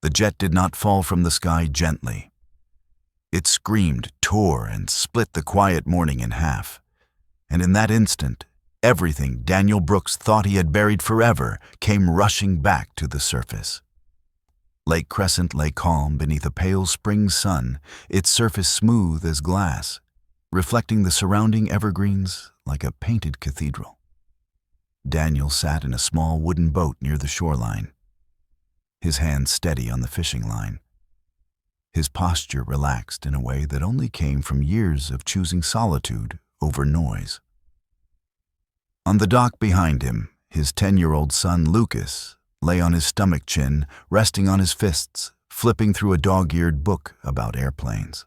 The jet did not fall from the sky gently. It screamed, tore, and split the quiet morning in half. And in that instant, everything Daniel Brooks thought he had buried forever came rushing back to the surface. Lake Crescent lay calm beneath a pale spring sun, its surface smooth as glass, reflecting the surrounding evergreens like a painted cathedral. Daniel sat in a small wooden boat near the shoreline, his hands steady on the fishing line. His posture relaxed in a way that only came from years of choosing solitude over noise. On the dock behind him, his 10-year-old son Lucas lay on his stomach chin, resting on his fists, flipping through a dog-eared book about airplanes.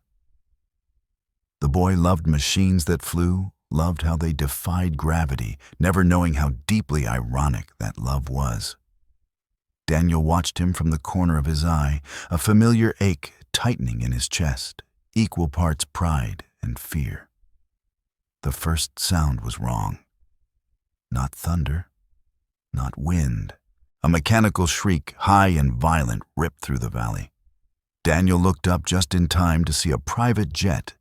The boy loved machines that flew, loved how they defied gravity, never knowing how deeply ironic that love was. Daniel watched him from the corner of his eye, a familiar ache tightening in his chest, equal parts pride and fear. The first sound was wrong. Not thunder, not wind. A mechanical shriek, high and violent, ripped through the valley. Daniel looked up just in time to see a private jet,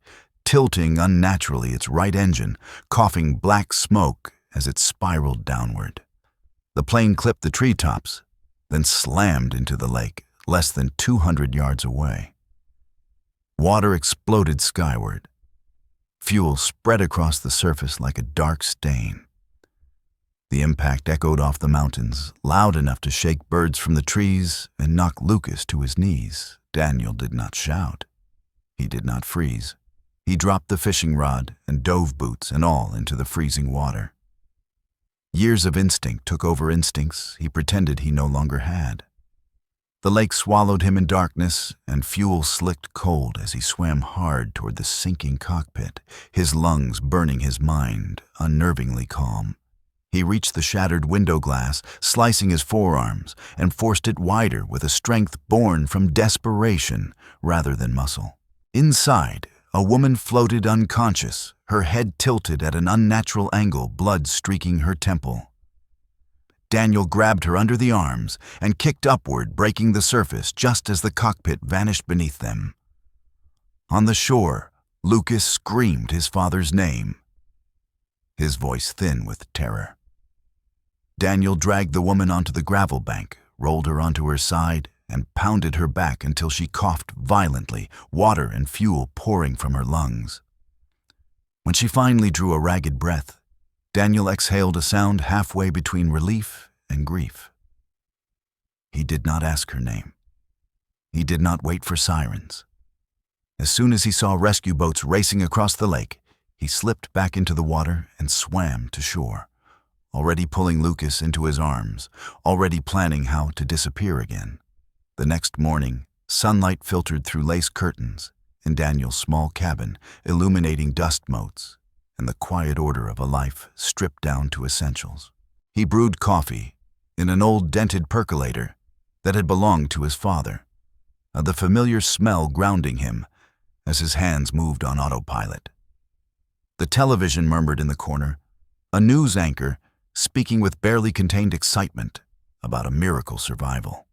tilting unnaturally its right engine, coughing black smoke as it spiraled downward. The plane clipped the treetops, then slammed into the lake, less than 200 yards away. Water exploded skyward. Fuel spread across the surface like a dark stain. The impact echoed off the mountains, loud enough to shake birds from the trees and knock Lucas to his knees. Daniel did not shout. He did not freeze. He dropped the fishing rod and dove boots and all into the freezing water. Years of instinct took over instincts he pretended he no longer had. The lake swallowed him in darkness, and fuel slicked cold as he swam hard toward the sinking cockpit, his lungs burning his mind, unnervingly calm. He reached the shattered window glass, slicing his forearms, and forced it wider with a strength born from desperation rather than muscle. Inside, a woman floated unconscious, her head tilted at an unnatural angle, blood streaking her temple. Daniel grabbed her under the arms and kicked upward, breaking the surface just as the cockpit vanished beneath them. On the shore, Lucas screamed his father's name, his voice thin with terror. Daniel dragged the woman onto the gravel bank, rolled her onto her side, and pounded her back until she coughed violently, water and fuel pouring from her lungs. When she finally drew a ragged breath, Daniel exhaled a sound halfway between relief and grief. He did not ask her name. He did not wait for sirens. As soon as he saw rescue boats racing across the lake, he slipped back into the water and swam to shore, already pulling Lucas into his arms, already planning how to disappear again. The next morning, sunlight filtered through lace curtains in Daniel's small cabin, illuminating dust motes and the quiet order of a life stripped down to essentials. He brewed coffee in an old dented percolator that had belonged to his father, the familiar smell grounding him as his hands moved on autopilot. The television murmured in the corner, a news anchor speaking with barely contained excitement about a miracle survival.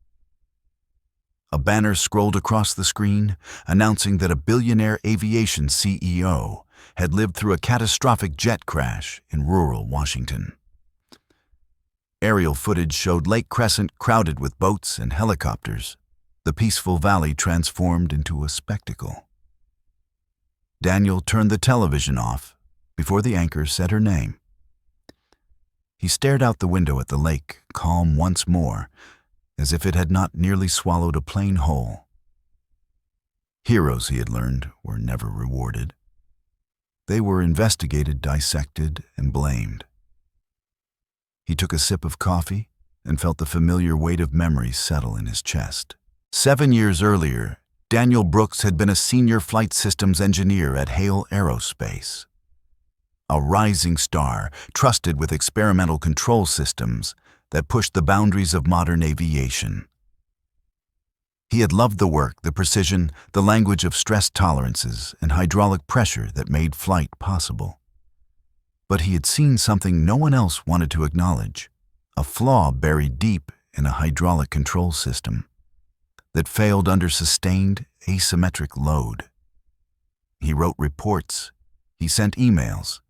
A banner scrolled across the screen announcing that a billionaire aviation CEO had lived through a catastrophic jet crash in rural Washington. Aerial footage showed Lake Crescent crowded with boats and helicopters, the peaceful valley transformed into a spectacle. Daniel turned the television off before the anchor said her name. He stared out the window at the lake, calm once more, as if it had not nearly swallowed a plane whole. Heroes, he had learned, were never rewarded. They were investigated, dissected, and blamed. He took a sip of coffee and felt the familiar weight of memory settle in his chest. 7 years earlier, Daniel Brooks had been a senior flight systems engineer at Hale Aerospace. A rising star, trusted with experimental control systems that pushed the boundaries of modern aviation. He had loved the work, the precision, the language of stress tolerances and hydraulic pressure that made flight possible. But he had seen something no one else wanted to acknowledge, a flaw buried deep in a hydraulic control system. that failed under sustained, asymmetric load. He wrote reports. He sent emails.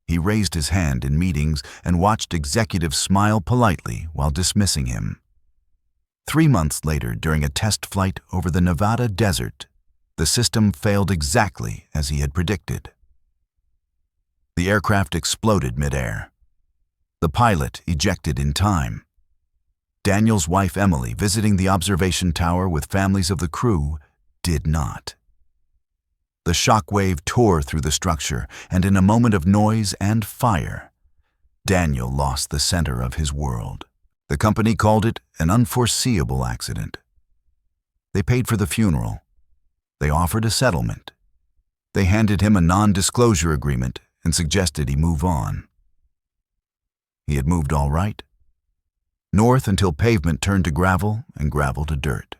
He raised his hand in meetings and watched executives smile politely while dismissing him. 3 months later, during a test flight over the Nevada desert, the system failed exactly as he had predicted. The aircraft exploded midair. The pilot ejected in time. Daniel's wife Emily, visiting the observation tower with families of the crew, did not. The shock wave tore through the structure, and in a moment of noise and fire, Daniel lost the center of his world. The company called it an unforeseeable accident. They paid for the funeral. They offered a settlement. They handed him a non-disclosure agreement and suggested he move on. He had moved all right. North until pavement turned to gravel and gravel to dirt.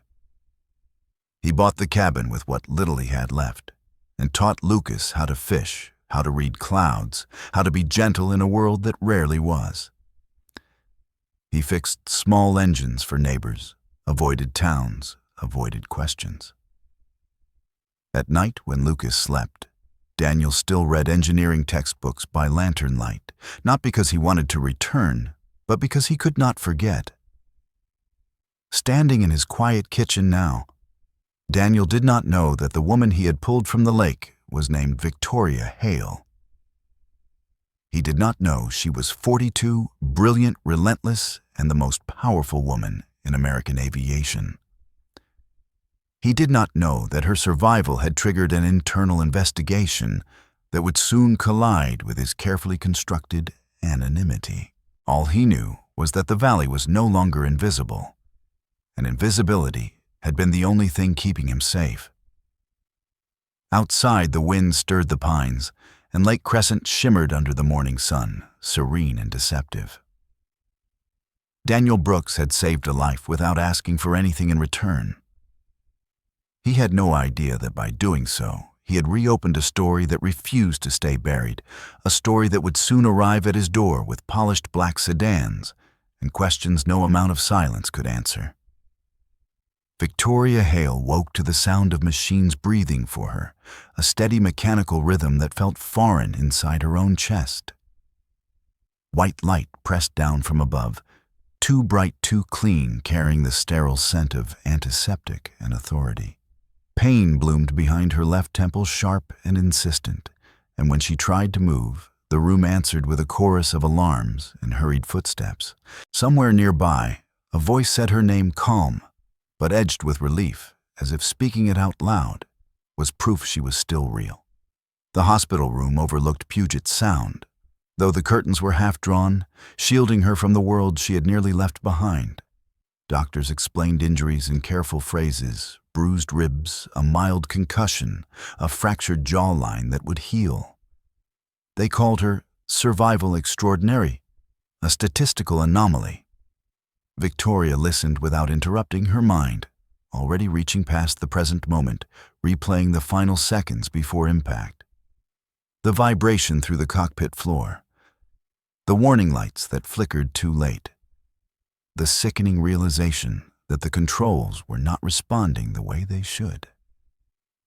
He bought the cabin with what little he had left and taught Lucas how to fish, how to read clouds, how to be gentle in a world that rarely was. He fixed small engines for neighbors, avoided towns, avoided questions. At night, when Lucas slept, Daniel still read engineering textbooks by lantern light, not because he wanted to return, but because he could not forget. Standing in his quiet kitchen now, Daniel did not know that the woman he had pulled from the lake was named Victoria Hale. He did not know she was 42, brilliant, relentless, and the most powerful woman in American aviation. He did not know that her survival had triggered an internal investigation that would soon collide with his carefully constructed anonymity. All he knew was that the valley was no longer invisible, and invisibility had been the only thing keeping him safe. Outside, the wind stirred the pines, and Lake Crescent shimmered under the morning sun, serene and deceptive. Daniel Brooks had saved a life without asking for anything in return. He had no idea that by doing so, he had reopened a story that refused to stay buried, a story that would soon arrive at his door with polished black sedans and questions no amount of silence could answer. Victoria Hale woke to the sound of machines breathing for her, a steady mechanical rhythm that felt foreign inside her own chest. White light pressed down from above, too bright, too clean, carrying the sterile scent of antiseptic and authority. Pain bloomed behind her left temple, sharp and insistent, and when she tried to move, the room answered with a chorus of alarms and hurried footsteps. Somewhere nearby, a voice said her name calm, but edged with relief, as if speaking it out loud was proof she was still real. The hospital room overlooked Puget Sound, though the curtains were half drawn, shielding her from the world she had nearly left behind. Doctors explained injuries in careful phrases: bruised ribs, a mild concussion, a fractured jawline that would heal. They called her survival extraordinary, a statistical anomaly. Victoria listened without interrupting her mind, already reaching past the present moment, replaying the final seconds before impact. The vibration through the cockpit floor, the warning lights that flickered too late, the sickening realization that the controls were not responding the way they should.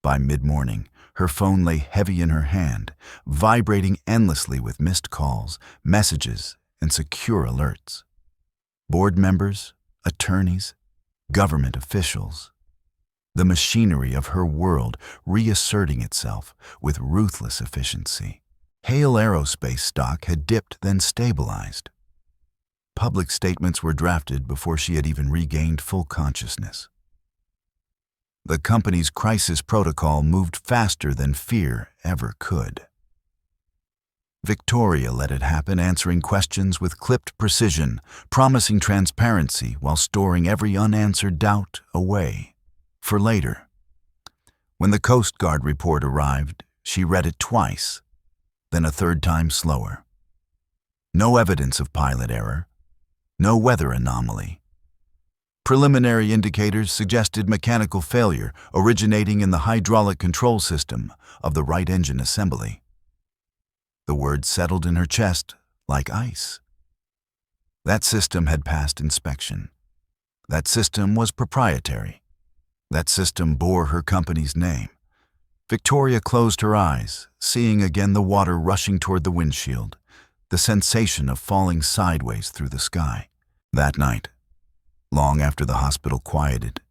By mid-morning, her phone lay heavy in her hand, vibrating endlessly with missed calls, messages, and secure alerts. Board members, attorneys, government officials. The machinery of her world reasserting itself with ruthless efficiency. Hale Aerospace stock had dipped, then stabilized. Public statements were drafted before she had even regained full consciousness. The company's crisis protocol moved faster than fear ever could. Victoria let it happen, answering questions with clipped precision, promising transparency while storing every unanswered doubt away for later. When the Coast Guard report arrived, she read it twice, then a third time slower. No evidence of pilot error, no weather anomaly. Preliminary indicators suggested mechanical failure originating in the hydraulic control system of the right engine assembly. The words settled in her chest like ice. That system had passed inspection. That system was proprietary. That system bore her company's name. Victoria closed her eyes, seeing again the water rushing toward the windshield, the sensation of falling sideways through the sky. That night, long after the hospital quieted,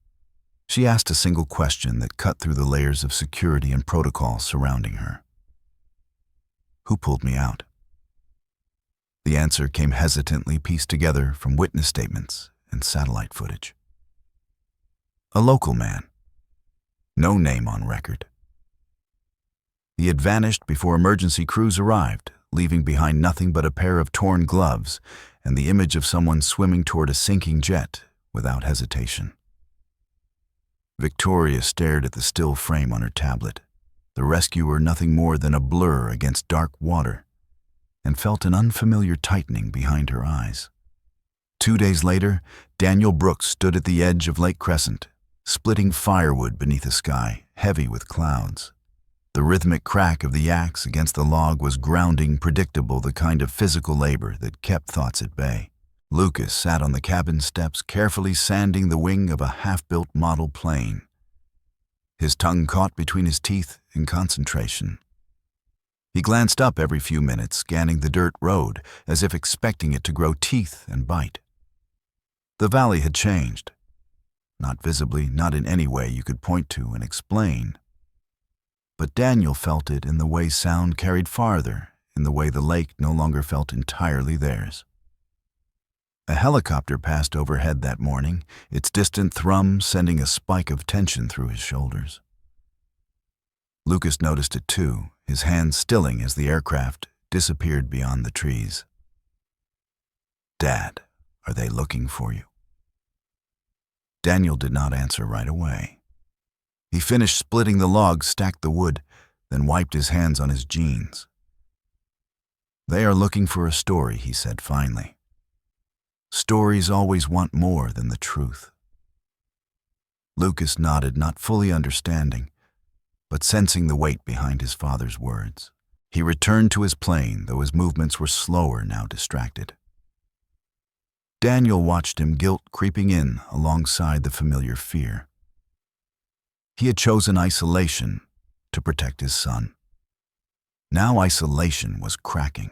she asked a single question that cut through the layers of security and protocol surrounding her. Who pulled me out? The answer came hesitantly pieced together from witness statements and satellite footage. A local man. No name on record. He had vanished before emergency crews arrived, leaving behind nothing but a pair of torn gloves and the image of someone swimming toward a sinking jet without hesitation. Victoria stared at the still frame on her tablet, the rescuer nothing more than a blur against dark water, and felt an unfamiliar tightening behind her eyes. 2 days later, Daniel Brooks stood at the edge of Lake Crescent, splitting firewood beneath a sky heavy with clouds. The rhythmic crack of the axe against the log was grounding, predictable, the kind of physical labor that kept thoughts at bay. Lucas sat on the cabin steps, carefully sanding the wing of a half-built model plane. His tongue caught between his teeth in concentration. He glanced up every few minutes, scanning the dirt road, as if expecting it to grow teeth and bite. The valley had changed. Not visibly, not in any way you could point to and explain. But Daniel felt it in the way sound carried farther, in the way the lake no longer felt entirely theirs. A helicopter passed overhead that morning, its distant thrum sending a spike of tension through his shoulders. Lucas noticed it too, his hands stilling as the aircraft disappeared beyond the trees. "Dad, are they looking for you?" Daniel did not answer right away. He finished splitting the logs, stacked the wood, then wiped his hands on his jeans. "They are looking for a story," he said finally. "Stories always want more than the truth." Lucas nodded, not fully understanding, but sensing the weight behind his father's words. He returned to his plane, though his movements were slower, now distracted. Daniel watched him, guilt creeping in alongside the familiar fear. He had chosen isolation to protect his son. Now isolation was cracking.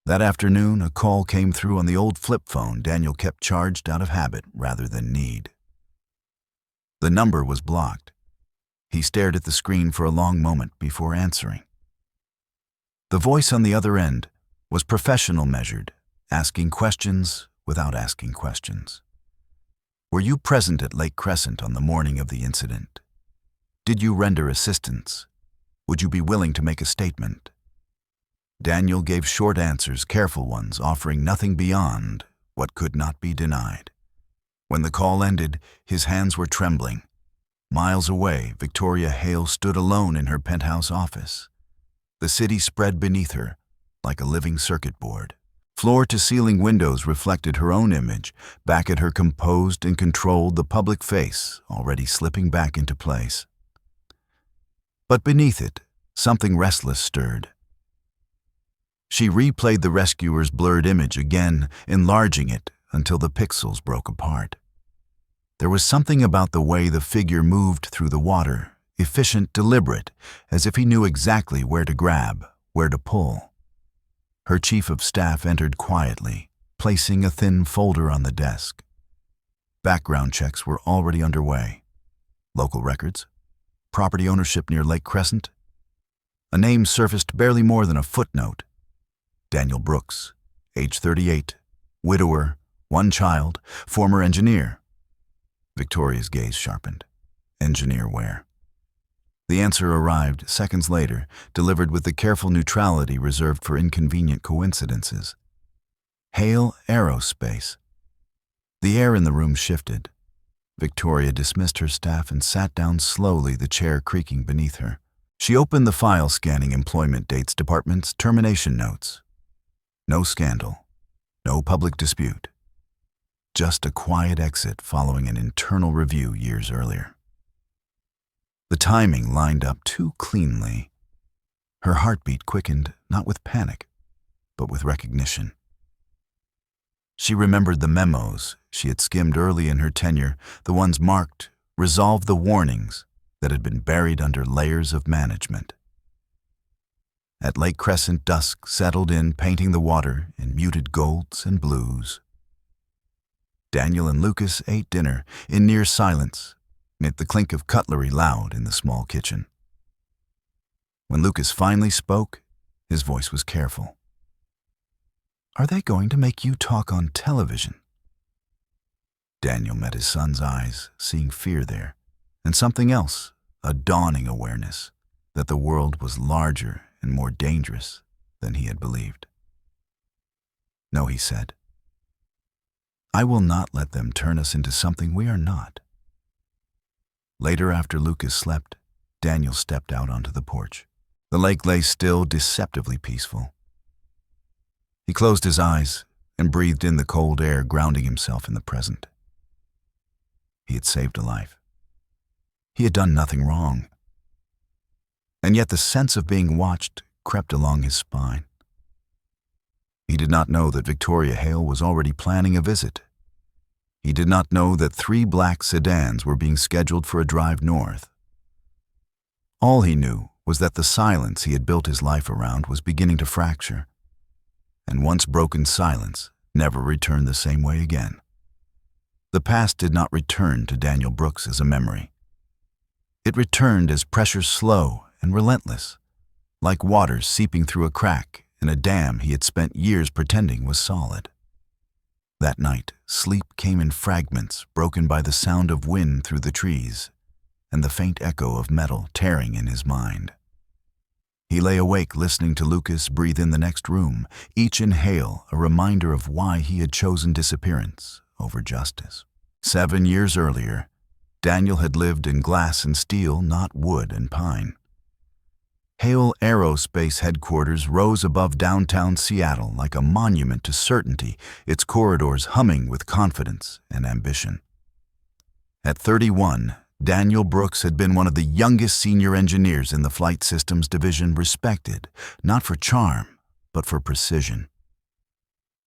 That afternoon, a call came through on the old flip phone Daniel kept charged out of habit rather than need. The number was blocked. He stared at the screen for a long moment before answering. The voice on the other end was professional, measured, asking questions without asking questions. "Were you present at Lake Crescent on the morning of the incident? Did you render assistance? Would you be willing to make a statement?" Daniel gave short answers, careful ones, offering nothing beyond what could not be denied. When the call ended, his hands were trembling. Miles away, Victoria Hale stood alone in her penthouse office. The city spread beneath her like a living circuit board. Floor-to-ceiling windows reflected her own image. Back at her, composed and controlled, the public face already slipping back into place. But beneath it, something restless stirred. She replayed the rescuer's blurred image again, enlarging it until the pixels broke apart. There was something about the way the figure moved through the water, efficient, deliberate, as if he knew exactly where to grab, where to pull. Her chief of staff entered quietly, placing a thin folder on the desk. Background checks were already underway. Local records, property ownership near Lake Crescent. A name surfaced, barely more than a footnote. Daniel Brooks, age 38, widower, 1 child, former engineer. Victoria's gaze sharpened. Engineer where? The answer arrived seconds later, delivered with the careful neutrality reserved for inconvenient coincidences. Hale Aerospace. The air in the room shifted. Victoria dismissed her staff and sat down slowly, the chair creaking beneath her. She opened the file scanning employment dates, departments, termination notes. No scandal, no public dispute. Just a quiet exit following an internal review years earlier. The timing lined up too cleanly. Her heartbeat quickened, not with panic, but with recognition. She remembered the memos she had skimmed early in her tenure, the ones marked resolved the warnings that had been buried under layers of management. At Lake Crescent, dusk settled in, painting the water in muted golds and blues. Daniel and Lucas ate dinner in near silence, amid the clink of cutlery loud in the small kitchen. When Lucas finally spoke, his voice was careful. "Are they going to make you talk on television?" Daniel met his son's eyes, seeing fear there, and something else, a dawning awareness that the world was larger and more dangerous than he had believed. "No," he said. "I will not let them turn us into something we are not." Later, after Lucas slept, Daniel stepped out onto the porch. The lake lay still, deceptively peaceful. He closed his eyes and breathed in the cold air, grounding himself in the present. He had saved a life. He had done nothing wrong. And yet the sense of being watched crept along his spine. He did not know that Victoria Hale was already planning a visit. He did not know that 3 black sedans were being scheduled for a drive north. All he knew was that the silence he had built his life around was beginning to fracture, and once broken silence never returned the same way again. The past did not return to Daniel Brooks as a memory. It returned as pressure slow and relentless, like water seeping through a crack in a dam he had spent years pretending was solid. That night, sleep came in fragments, broken by the sound of wind through the trees and the faint echo of metal tearing in his mind. He lay awake listening to Lucas breathe in the next room, each inhale a reminder of why he had chosen disappearance over justice. 7 years earlier, Daniel had lived in glass and steel, not wood and pine. Hale Aerospace headquarters rose above downtown Seattle like a monument to certainty, its corridors humming with confidence and ambition. At 31, Daniel Brooks had been one of the youngest senior engineers in the Flight Systems Division, respected, not for charm, but for precision.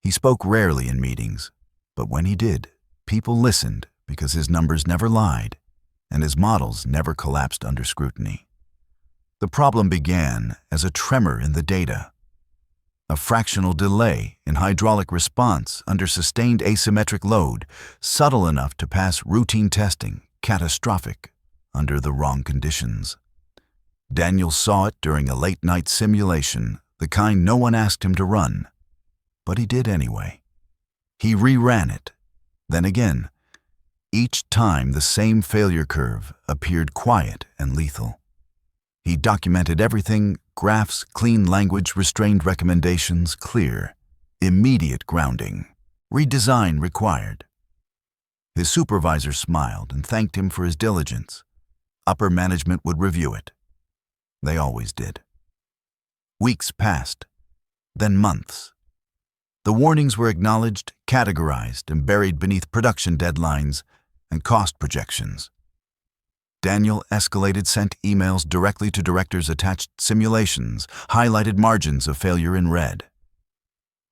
He spoke rarely in meetings, but when he did, people listened because his numbers never lied and his models never collapsed under scrutiny. The problem began as a tremor in the data, a fractional delay in hydraulic response under sustained asymmetric load, subtle enough to pass routine testing, catastrophic under the wrong conditions. Daniel saw it during a late-night simulation, the kind no one asked him to run, but he did anyway. He reran it, then again. Each time the same failure curve appeared quiet and lethal. He documented everything, graphs, clean language, restrained recommendations, clear, immediate grounding, redesign required. His supervisor smiled and thanked him for his diligence. Upper management would review it. They always did. Weeks passed, then months. The warnings were acknowledged, categorized, and buried beneath production deadlines and cost projections. Daniel escalated, sent emails directly to directors, attached simulations, highlighted margins of failure in red.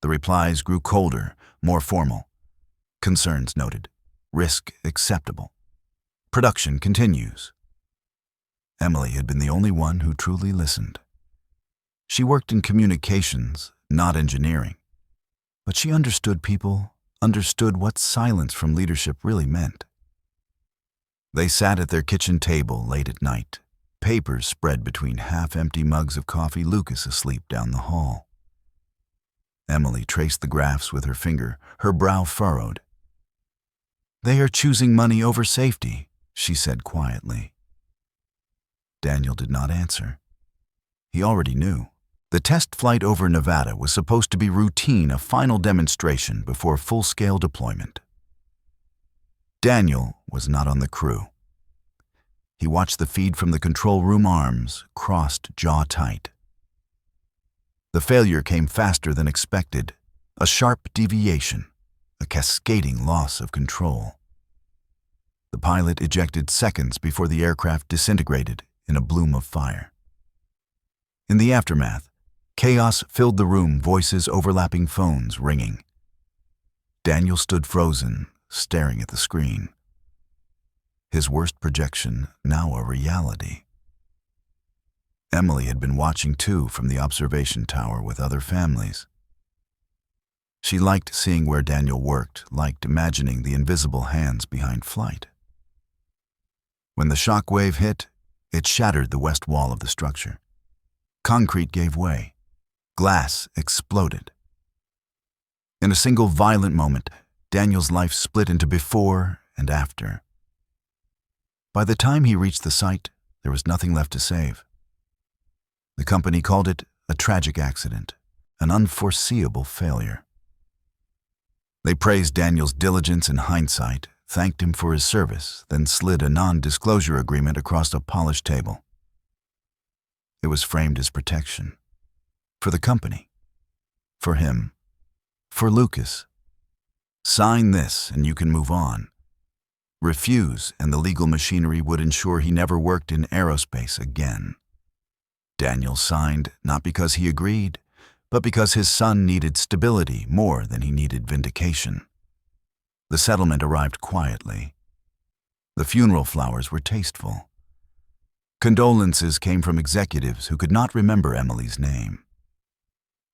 The replies grew colder, more formal. Concerns noted. Risk acceptable. Production continues. Emily had been the only one who truly listened. She worked in communications, not engineering. But she understood people, understood what silence from leadership really meant. They sat at their kitchen table late at night, papers spread between half-empty mugs of coffee, Lucas asleep down the hall. Emily traced the graphs with her finger, her brow furrowed. "They are choosing money over safety," she said quietly. Daniel did not answer. He already knew. The test flight over Nevada was supposed to be routine, a final demonstration before full-scale deployment. Daniel was not on the crew. He watched the feed from the control room, arms crossed, jaw tight. The failure came faster than expected, a sharp deviation, a cascading loss of control. The pilot ejected seconds before the aircraft disintegrated in a bloom of fire. In the aftermath, chaos filled the room, voices overlapping, phones ringing. Daniel stood frozen, staring at the screen. his worst projection now a reality. Emily had been watching too from the observation tower with other families. She liked seeing where Daniel worked, liked imagining the invisible hands behind flight. When the shock wave hit, it shattered the west wall of the structure. Concrete gave way. Glass exploded. In a single violent moment, Daniel's life split into before and after. By the time he reached the site, there was nothing left to save. The company called it a tragic accident, an unforeseeable failure. They praised Daniel's diligence in hindsight, thanked him for his service, then slid a non-disclosure agreement across a polished table. It was framed as protection. For the company. For him. For Lucas. Sign this and you can move on. Refuse and the legal machinery would ensure he never worked in aerospace again. Daniel signed not because he agreed, but because his son needed stability more than he needed vindication. The settlement arrived quietly. The funeral flowers were tasteful. Condolences came from executives who could not remember Emily's name.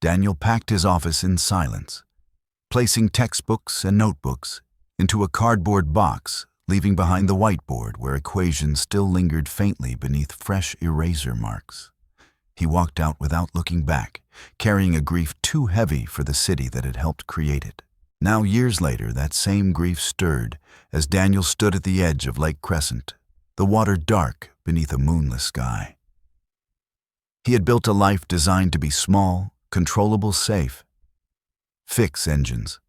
Daniel packed his office in silence, placing textbooks and notebooks into a cardboard box, leaving behind the whiteboard where equations still lingered faintly beneath fresh eraser marks. He walked out without looking back, carrying a grief too heavy for the city that had helped create it. Now, years later, that same grief stirred as Daniel stood at the edge of Lake Crescent, the water dark beneath a moonless sky. He had built a life designed to be small, controllable, safe. Fix engines.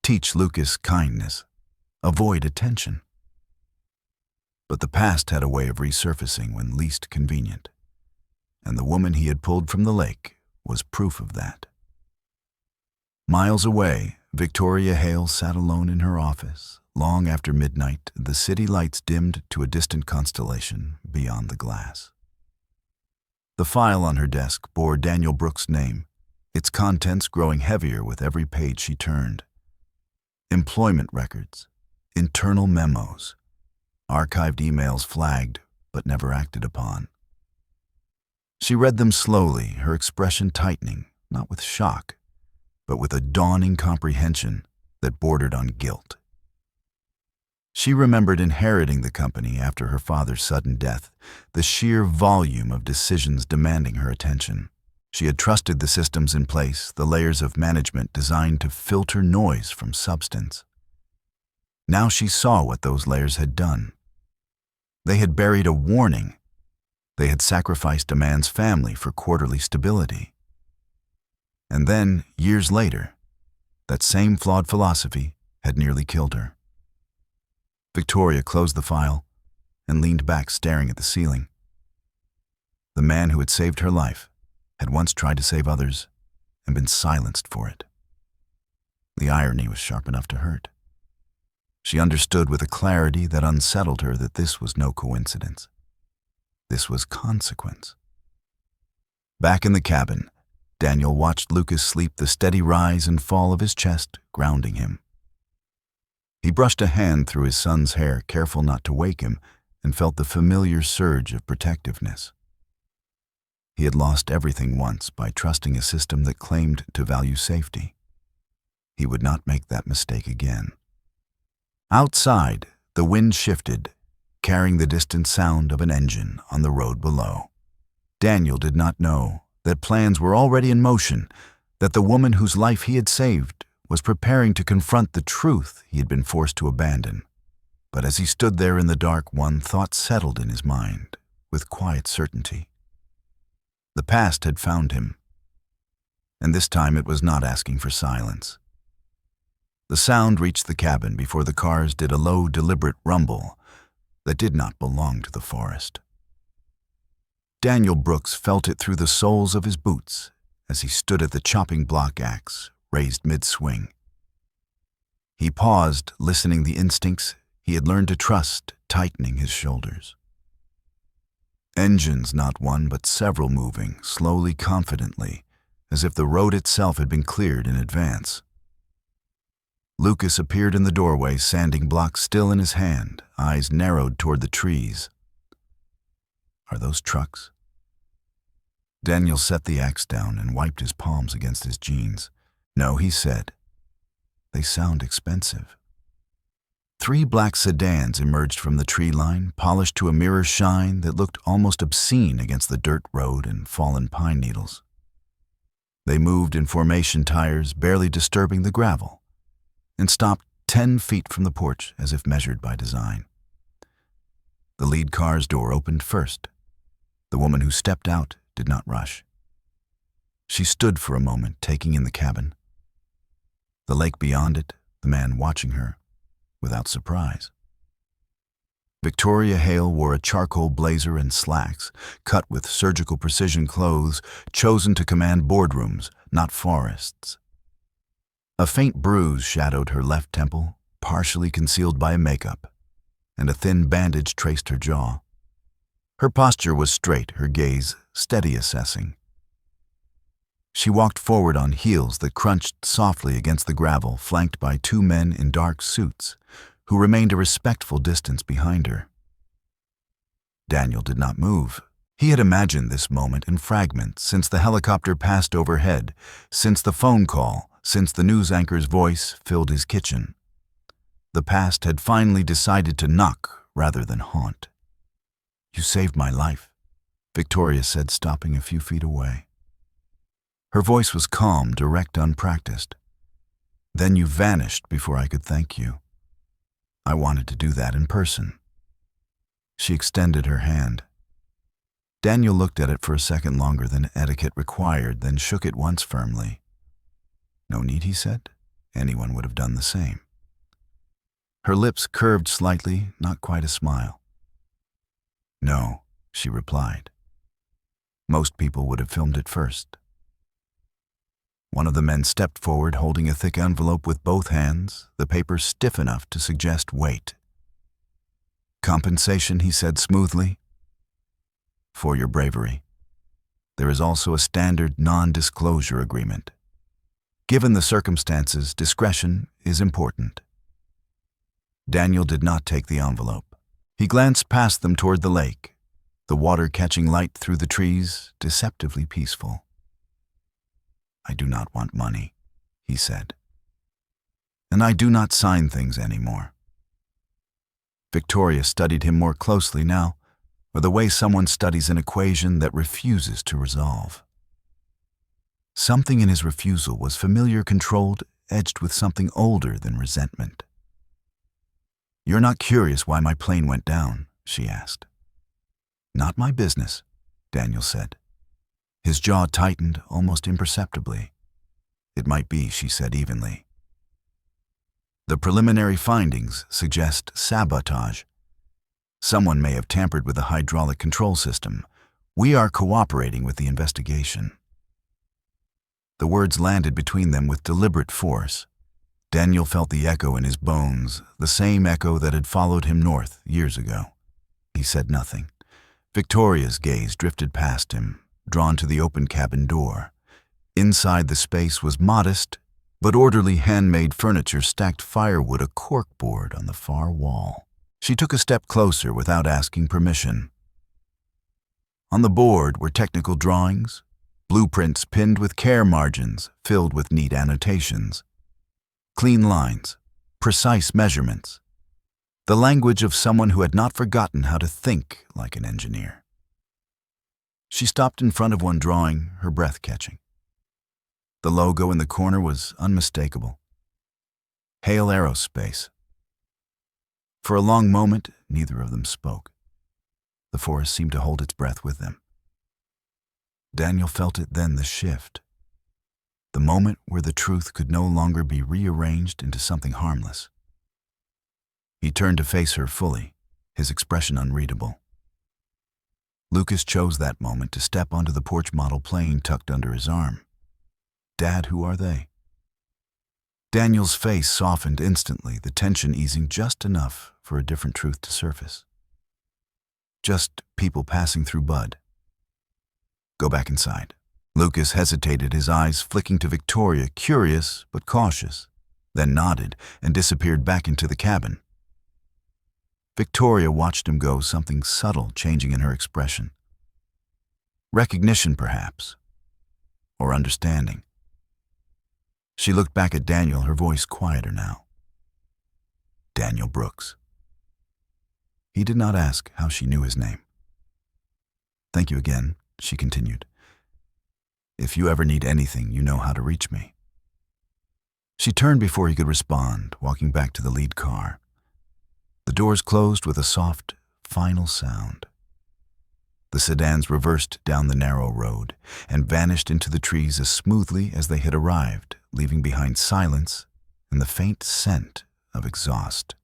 Teach Lucas kindness. Avoid attention. But the past had a way of resurfacing when least convenient, and the woman he had pulled from the lake was proof of that. Miles away, Victoria Hale sat alone in her office. Long after midnight, the city lights dimmed to a distant constellation beyond the glass. The file on her desk bore Daniel Brooks' name, its contents growing heavier with every page she turned. Employment records, internal memos, archived emails flagged but never acted upon. She read them slowly, her expression tightening, not with shock, but with a dawning comprehension that bordered on guilt. She remembered inheriting the company after her father's sudden death, the sheer volume of decisions demanding her attention. She had trusted the systems in place, the layers of management designed to filter noise from substance. Now she saw what those layers had done. They had buried a warning. They had sacrificed a man's family for quarterly stability. And then, years later, that same flawed philosophy had nearly killed her. Victoria closed the file and leaned back, staring at the ceiling. The man who had saved her life had once tried to save others and been silenced for it. The irony was sharp enough to hurt. She understood with a clarity that unsettled her that this was no coincidence. This was consequence. Back in the cabin, Daniel watched Lucas sleep, the steady rise and fall of his chest grounding him. He brushed a hand through his son's hair, careful not to wake him, and felt the familiar surge of protectiveness. He had lost everything once by trusting a system that claimed to value safety. He would not make that mistake again. Outside, the wind shifted, carrying the distant sound of an engine on the road below. Daniel did not know that plans were already in motion, that the woman whose life he had saved was preparing to confront the truth he had been forced to abandon. But as he stood there in the dark, one thought settled in his mind with quiet certainty. The past had found him, and this time it was not asking for silence. The sound reached the cabin before the cars did a low, deliberate rumble that did not belong to the forest. Daniel Brooks felt it through the soles of his boots as he stood at the chopping block axe, raised mid-swing. He paused, listening the instincts he had learned to trust tightening his shoulders. Engines, not one but several, moving, slowly, confidently, as if the road itself had been cleared in advance. Lucas appeared in the doorway, sanding block still in his hand, eyes narrowed toward the trees. Are those trucks? Daniel set the axe down and wiped his palms against his jeans. No, he said. They sound expensive. 3 black sedans emerged from the tree line, polished to a mirror shine that looked almost obscene against the dirt road and fallen pine needles. They moved in formation tires, barely disturbing the gravel, and stopped 10 feet from the porch as if measured by design. The lead car's door opened first. The woman who stepped out did not rush. She stood for a moment, taking in the cabin. The lake beyond it, the man watching her, without surprise. Victoria Hale wore a charcoal blazer and slacks, cut with surgical precision clothes, chosen to command boardrooms, not forests. A faint bruise shadowed her left temple, partially concealed by makeup, and a thin bandage traced her jaw. Her posture was straight, her gaze steady, assessing. She walked forward on heels that crunched softly against the gravel, flanked by 2 men in dark suits, who remained a respectful distance behind her. Daniel did not move. He had imagined this moment in fragments since the helicopter passed overhead, since the phone call, since the news anchor's voice filled his kitchen. The past had finally decided to knock rather than haunt. "You saved my life," Victoria said, stopping a few feet away. Her voice was calm, direct, unpracticed. "Then you vanished before I could thank you. I wanted to do that in person." She extended her hand. Daniel looked at it for a second longer than etiquette required, then shook it once firmly. "No need," he said. Anyone would have done the same. Her lips curved slightly, not quite a smile. "No," she replied. "Most people would have filmed it first." One of the men stepped forward, holding a thick envelope with both hands, the paper stiff enough to suggest weight. "Compensation," he said smoothly. "For your bravery. There is also a standard non-disclosure agreement. Given the circumstances, discretion is important." Daniel did not take the envelope. He glanced past them toward the lake, the water catching light through the trees, deceptively peaceful. "I do not want money," he said. "And I do not sign things anymore." Victoria studied him more closely now, or the way someone studies an equation that refuses to resolve. Something in his refusal was familiar, controlled, edged with something older than resentment. "You're not curious why my plane went down?" she asked. "Not my business," Daniel said. His jaw tightened almost imperceptibly. "It might be," she said evenly. "The preliminary findings suggest sabotage. Someone may have tampered with the hydraulic control system. We are cooperating with the investigation." The words landed between them with deliberate force. Daniel felt the echo in his bones, the same echo that had followed him north years ago. He said nothing. Victoria's gaze drifted past him, drawn to the open cabin door. Inside the space was modest, but orderly handmade furniture, stacked firewood, a corkboard on the far wall. She took a step closer without asking permission. On the board were technical drawings, blueprints pinned with care margins filled with neat annotations. Clean lines, precise measurements. The language of someone who had not forgotten how to think like an engineer. She stopped in front of one drawing, her breath catching. The logo in the corner was unmistakable. Hale Aerospace. For a long moment, neither of them spoke. The forest seemed to hold its breath with them. Daniel felt it then, the shift. The moment where the truth could no longer be rearranged into something harmless. He turned to face her fully, his expression unreadable. Lucas chose that moment to step onto the porch model plane tucked under his arm. "Dad, who are they?" Daniel's face softened instantly, the tension easing just enough for a different truth to surface. "Just people passing through Bud. Go back inside." Lucas hesitated, his eyes flicking to Victoria, curious but cautious. then nodded and disappeared back into the cabin. Victoria watched him go, something subtle changing in her expression. Recognition, perhaps, or understanding. She looked back at Daniel, her voice quieter now. Daniel Brooks. He did not ask how she knew his name. "Thank you again," she continued. "If you ever need anything, you know how to reach me." She turned before he could respond, walking back to the lead car. The doors closed with a soft, final sound. The sedans reversed down the narrow road and vanished into the trees as smoothly as they had arrived, leaving behind silence and the faint scent of exhaust.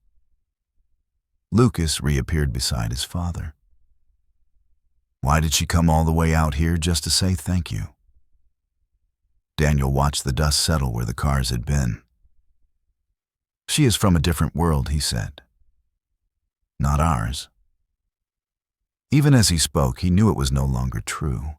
Lucas reappeared beside his father. Why did she come all the way out here just to say thank you? Daniel watched the dust settle where the cars had been. "She is from a different world," he said. "Not ours." Even as he spoke, he knew it was no longer true.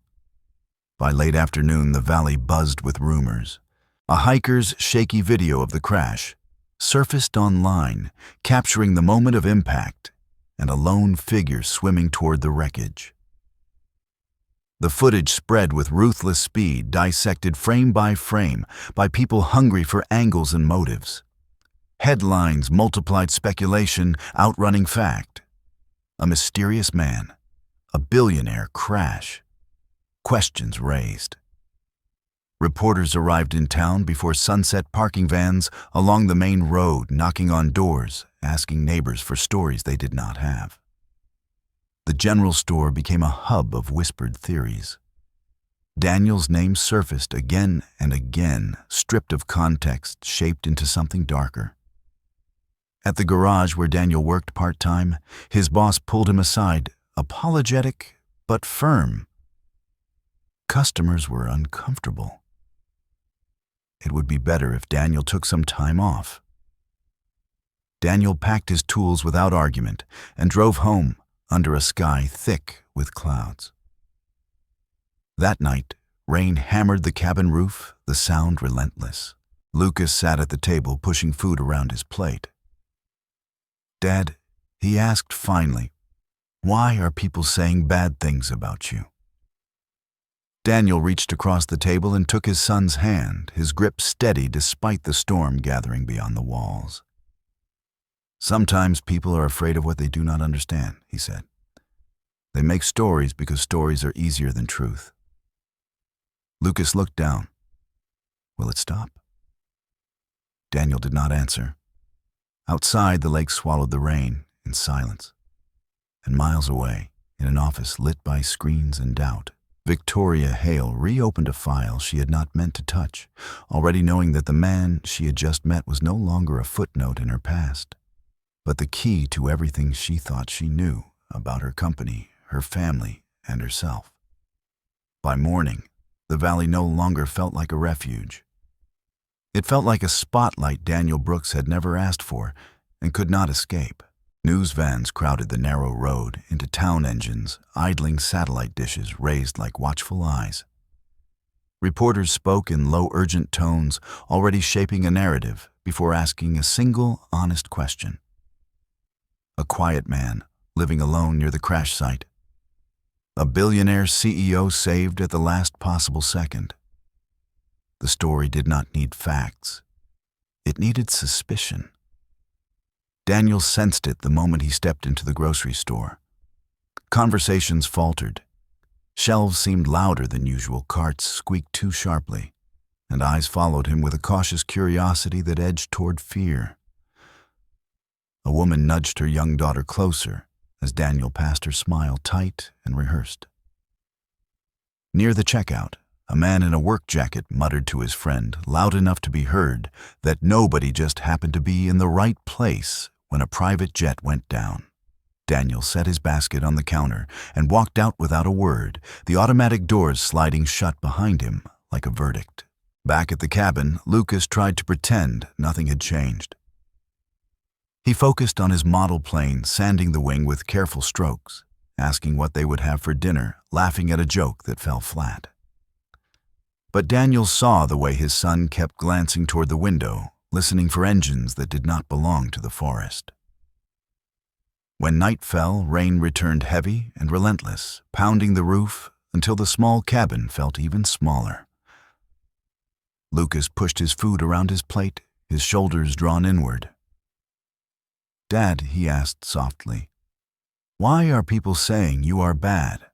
By late afternoon, the valley buzzed with rumors. A hiker's shaky video of the crash surfaced online, capturing the moment of impact and a lone figure swimming toward the wreckage. The footage spread with ruthless speed, dissected frame by people hungry for angles and motives. Headlines multiplied speculation, outrunning fact. A mysterious man, a billionaire crash. Questions raised. Reporters arrived in town before sunset, parking vans along the main road, knocking on doors, asking neighbors for stories they did not have. The general store became a hub of whispered theories. Daniel's name surfaced again and again, stripped of context, shaped into something darker. At the garage where Daniel worked part-time, his boss pulled him aside, apologetic but firm. Customers were uncomfortable. It would be better if Daniel took some time off. Daniel packed his tools without argument and drove home under a sky thick with clouds. That night, rain hammered the cabin roof, the sound relentless. Lucas sat at the table, pushing food around his plate. "Dad," he asked finally, "why are people saying bad things about you?" Daniel reached across the table and took his son's hand, his grip steady despite the storm gathering beyond the walls. "Sometimes people are afraid of what they do not understand," he said. "They make stories because stories are easier than truth." Lucas looked down. "Will it stop?" Daniel did not answer. Outside, the lake swallowed the rain in silence. And miles away, in an office lit by screens and doubt, Victoria Hale reopened a file she had not meant to touch, already knowing that the man she had just met was no longer a footnote in her past, but the key to everything she thought she knew about her company, her family, and herself. By morning, the valley no longer felt like a refuge. It felt like a spotlight Daniel Brooks had never asked for and could not escape. News vans crowded the narrow road into town engines, idling satellite dishes raised like watchful eyes. Reporters spoke in low, urgent tones, already shaping a narrative before asking a single, honest question. A quiet man, living alone near the crash site. A billionaire CEO saved at the last possible second. The story did not need facts. It needed suspicion. Daniel sensed it the moment he stepped into the grocery store. Conversations faltered. Shelves seemed louder than usual, carts squeaked too sharply, and eyes followed him with a cautious curiosity that edged toward fear. A woman nudged her young daughter closer as Daniel passed her, smile tight and rehearsed. Near the checkout, a man in a work jacket muttered to his friend, loud enough to be heard, that nobody just happened to be in the right place when a private jet went down. Daniel set his basket on the counter and walked out without a word, the automatic doors sliding shut behind him like a verdict. Back at the cabin, Lucas tried to pretend nothing had changed. He focused on his model plane, sanding the wing with careful strokes, asking what they would have for dinner, laughing at a joke that fell flat. But Daniel saw the way his son kept glancing toward the window, listening for engines that did not belong to the forest. When night fell, rain returned heavy and relentless, pounding the roof until the small cabin felt even smaller. Lucas pushed his food around his plate, his shoulders drawn inward. "Dad," he asked softly, "why are people saying you are bad?"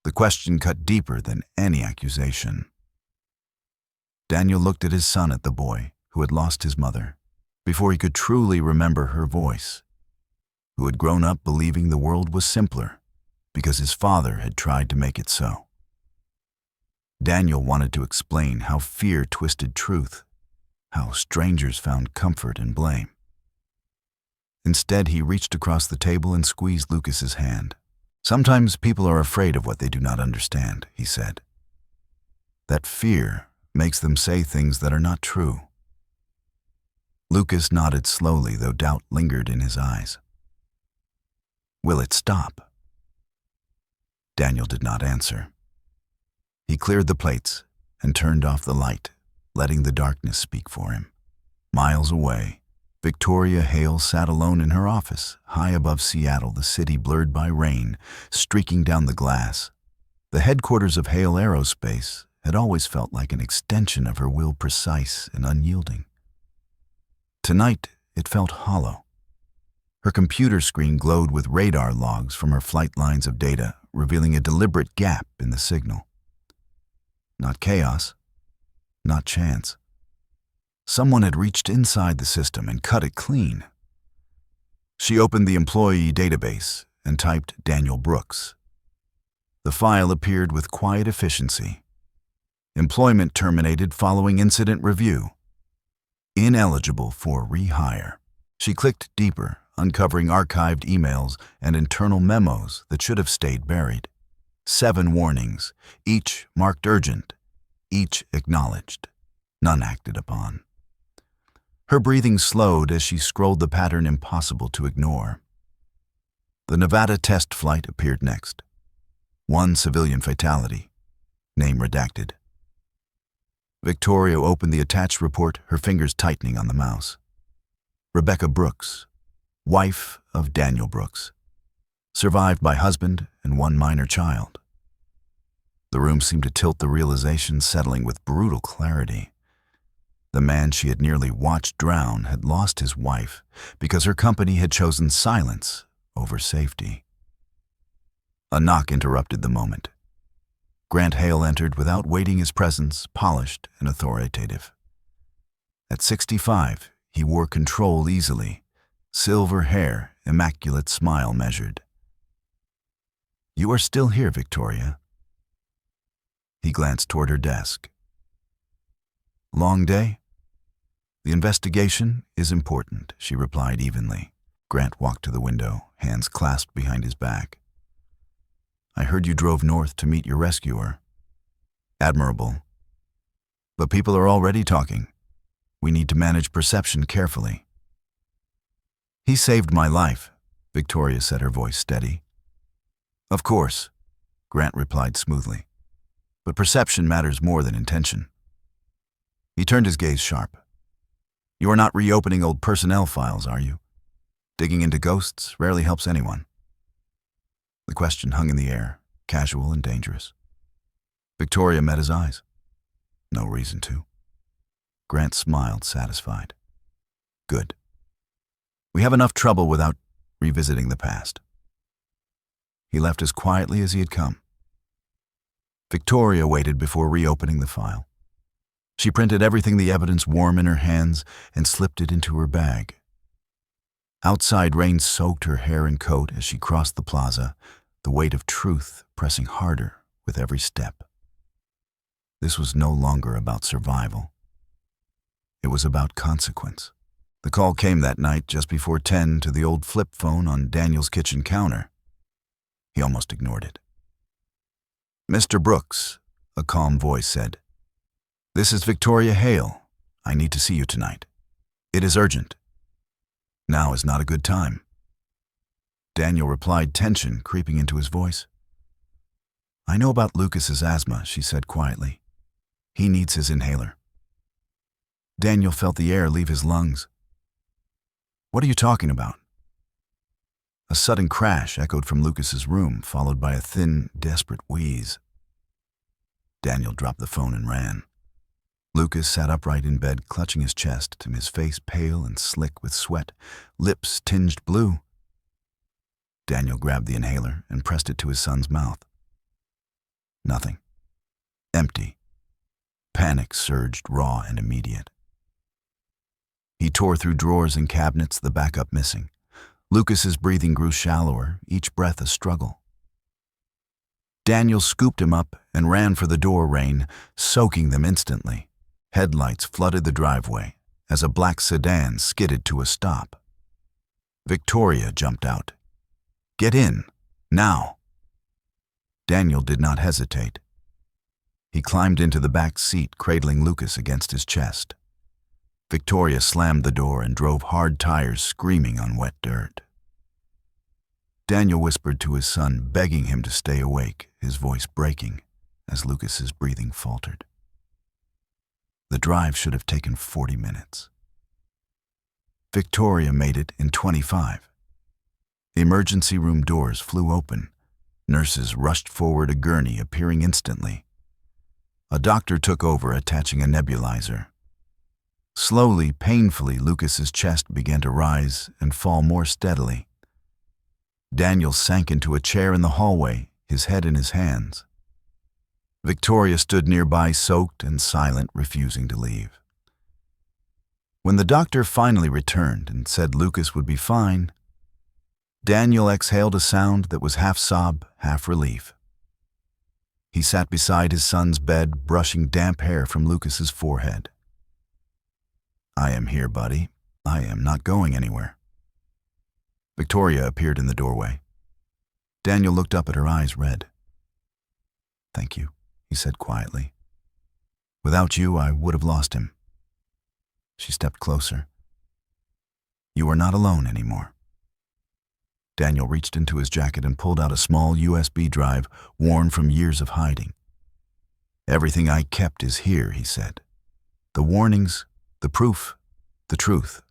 The question cut deeper than any accusation. Daniel looked at his son, at the boy who had lost his mother before he could truly remember her voice, who had grown up believing the world was simpler because his father had tried to make it so. Daniel wanted to explain how fear twisted truth, how strangers found comfort in blame. Instead, he reached across the table and squeezed Lucas's hand. "Sometimes people are afraid of what they do not understand," he said. "That fear makes them say things that are not true." Lucas nodded slowly, though doubt lingered in his eyes. "Will it stop?" Daniel did not answer. He cleared the plates and turned off the light, letting the darkness speak for him. Miles away, Victoria Hale sat alone in her office, high above Seattle, the city blurred by rain, streaking down the glass. The headquarters of Hale Aerospace had always felt like an extension of her will, precise and unyielding. Tonight, it felt hollow. Her computer screen glowed with radar logs from her flight lines of data, revealing a deliberate gap in the signal. Not chaos, not chance. Someone had reached inside the system and cut it clean. She opened the employee database and typed Daniel Brooks. The file appeared with quiet efficiency. Employment terminated following incident review. Ineligible for rehire. She clicked deeper, uncovering archived emails and internal memos that should have stayed buried. 7 warnings, each marked urgent, each acknowledged, none acted upon. Her breathing slowed as she scrolled the pattern impossible to ignore. The Nevada test flight appeared next. 1 civilian fatality, name redacted. Victoria opened the attached report, her fingers tightening on the mouse. Rebecca Brooks, wife of Daniel Brooks, survived by husband and 1 minor child. The room seemed to tilt, the realization settling with brutal clarity. The man she had nearly watched drown had lost his wife because her company had chosen silence over safety. A knock interrupted the moment. Grant Hale entered without waiting, his presence polished and authoritative. At 65, he wore control easily, silver hair, immaculate smile measured. "You are still here, Victoria." He glanced toward her desk. "Long day?" "The investigation is important," she replied evenly. Grant walked to the window, hands clasped behind his back. "I heard you drove north to meet your rescuer." "Admirable. But people are already talking. We need to manage perception carefully." "He saved my life," Victoria said, her voice steady. "Of course," Grant replied smoothly. "But perception matters more than intention." He turned his gaze sharp. "You are not reopening old personnel files, are you? Digging into ghosts rarely helps anyone." The question hung in the air, casual and dangerous. Victoria met his eyes. "No reason to." Grant smiled, satisfied. "Good. We have enough trouble without revisiting the past." He left as quietly as he had come. Victoria waited before reopening the file. She printed everything, the evidence warm in her hands, and slipped it into her bag. Outside, rain soaked her hair and coat as she crossed the plaza, the weight of truth pressing harder with every step. This was no longer about survival. It was about consequence. The call came that night just before 10 to the old flip phone on Daniel's kitchen counter. He almost ignored it. "Mr. Brooks," a calm voice said. "This is Victoria Hale. I need to see you tonight. It is urgent. Now is not a good time." Daniel replied, tension creeping into his voice. "I know about Lucas's asthma," she said quietly. "He needs his inhaler." Daniel felt the air leave his lungs. "What are you talking about?" A sudden crash echoed from Lucas's room, followed by a thin, desperate wheeze. Daniel dropped the phone and ran. Lucas sat upright in bed, clutching his chest, his face pale and slick with sweat, lips tinged blue. Daniel grabbed the inhaler and pressed it to his son's mouth. Nothing. Empty. Panic surged, raw and immediate. He tore through drawers and cabinets, the backup missing. Lucas's breathing grew shallower, each breath a struggle. Daniel scooped him up and ran for the door, rain soaking them instantly. Headlights flooded the driveway as a black sedan skidded to a stop. Victoria jumped out. "Get in, now." Daniel did not hesitate. He climbed into the back seat, cradling Lucas against his chest. Victoria slammed the door and drove hard tires screaming on wet dirt. Daniel whispered to his son, begging him to stay awake, his voice breaking as Lucas's breathing faltered. The drive should have taken 40 minutes. Victoria made it in 25. Emergency room doors flew open. Nurses rushed forward, a gurney appearing instantly. A doctor took over, attaching a nebulizer. Slowly, painfully, Lucas's chest began to rise and fall more steadily. Daniel sank into a chair in the hallway, his head in his hands. Victoria stood nearby, soaked and silent, refusing to leave. When the doctor finally returned and said Lucas would be fine, Daniel exhaled a sound that was half sob, half relief. He sat beside his son's bed, brushing damp hair from Lucas's forehead. "I am here, buddy. I am not going anywhere." Victoria appeared in the doorway. Daniel looked up at her, eyes red. "Thank you," he said quietly. "Without you, I would have lost him." She stepped closer. "You are not alone anymore." Daniel reached into his jacket and pulled out a small USB drive, worn from years of hiding. "Everything I kept is here," he said. "The warnings, the proof, the truth."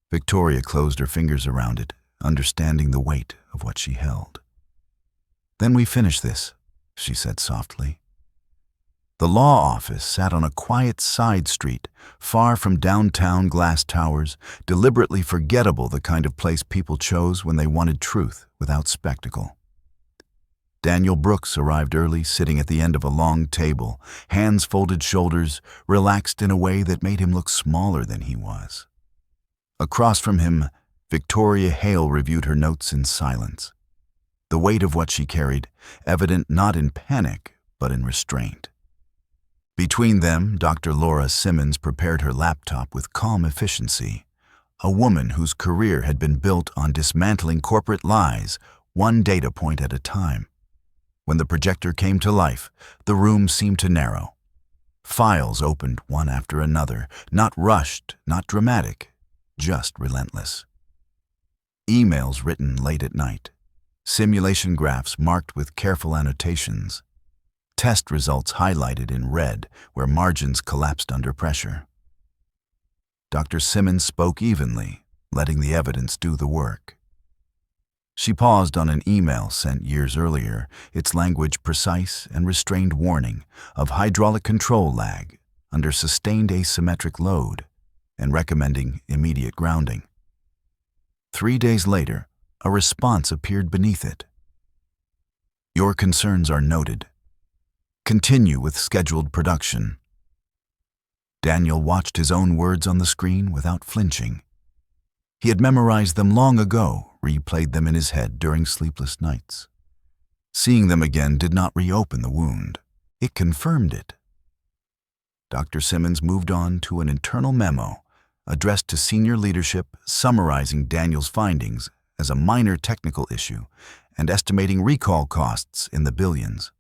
Victoria closed her fingers around it, understanding the weight of what she held. "Then we finish this," she said softly. The law office sat on a quiet side street, far from downtown glass towers, deliberately forgettable, the kind of place people chose when they wanted truth without spectacle. Daniel Brooks arrived early, sitting at the end of a long table, hands folded, shoulders relaxed in a way that made him look smaller than he was. Across from him, Victoria Hale reviewed her notes in silence, the weight of what she carried evident not in panic but in restraint. Between them, Dr. Laura Simmons prepared her laptop with calm efficiency, a woman whose career had been built on dismantling corporate lies, one data point at a time. When the projector came to life, the room seemed to narrow. Files opened one after another, not rushed, not dramatic, just relentless. Emails written late at night, simulation graphs marked with careful annotations, test results highlighted in red where margins collapsed under pressure. Dr. Simmons spoke evenly, letting the evidence do the work. She paused on an email sent years earlier, its language precise and restrained, warning of hydraulic control lag under sustained asymmetric load and recommending immediate grounding. 3 days later, a response appeared beneath it. "Your concerns are noted. Continue with scheduled production." Daniel watched his own words on the screen without flinching. He had memorized them long ago, replayed them in his head during sleepless nights. Seeing them again did not reopen the wound. It confirmed it. Dr. Simmons moved on to an internal memo addressed to senior leadership, summarizing Daniel's findings as a minor technical issue and estimating recall costs in the billions.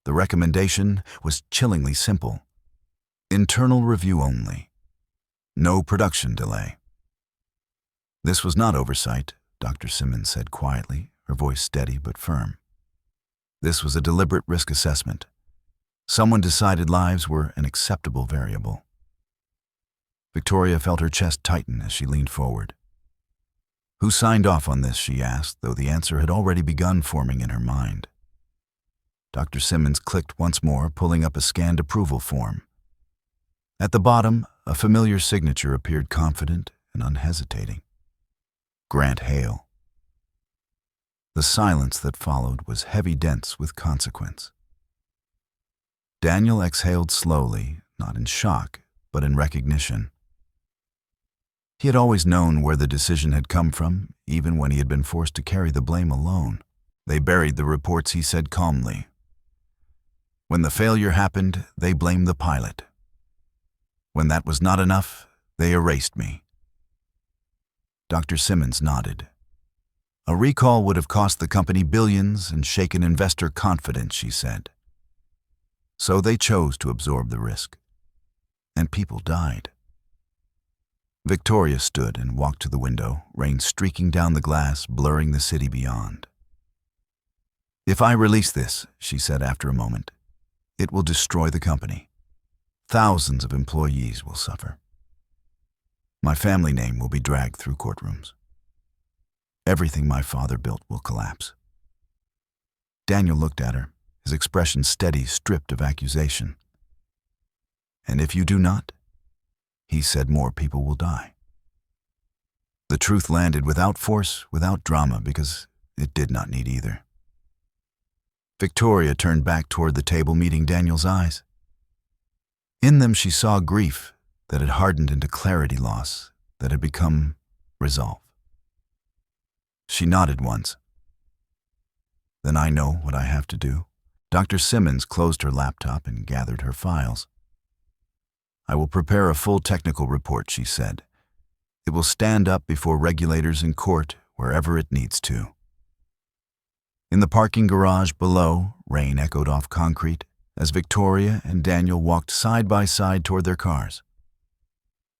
The recommendation was chillingly simple. Internal review only. No production delay. "This was not oversight," Dr. Simmons said quietly, her voice steady but firm. "This was a deliberate risk assessment. Someone decided lives were an acceptable variable." Victoria felt her chest tighten as she leaned forward. Who signed off on this, she asked, though the answer had already begun forming in her mind. Dr. Simmons clicked once more, pulling up a scanned approval form. At the bottom, a familiar signature appeared, confident and unhesitating. Grant Hale. The silence that followed was heavy, dense with consequence. Daniel exhaled slowly, not in shock, but in recognition. He had always known where the decision had come from, even when he had been forced to carry the blame alone. They buried the reports, he said calmly. When the failure happened, they blamed the pilot. When that was not enough, they erased me. Dr. Simmons nodded. A recall would have cost the company billions and shaken investor confidence, she said. So they chose to absorb the risk. And people died. Victoria stood and walked to the window, rain streaking down the glass, blurring the city beyond. If I release this, she said after a moment, it will destroy the company. Thousands of employees will suffer. My family name will be dragged through courtrooms. Everything my father built will collapse. Daniel looked at her, his expression steady, stripped of accusation. And if you do not, he said, more people will die. The truth landed without force, without drama, because it did not need either. Victoria turned back toward the table, meeting Daniel's eyes. In them she saw grief that had hardened into clarity, loss that had become resolve. She nodded once. Then I know what I have to do. Dr. Simmons closed her laptop and gathered her files. I will prepare a full technical report, she said. It will stand up before regulators in court, wherever it needs to. In the parking garage below, rain echoed off concrete as Victoria and Daniel walked side by side toward their cars.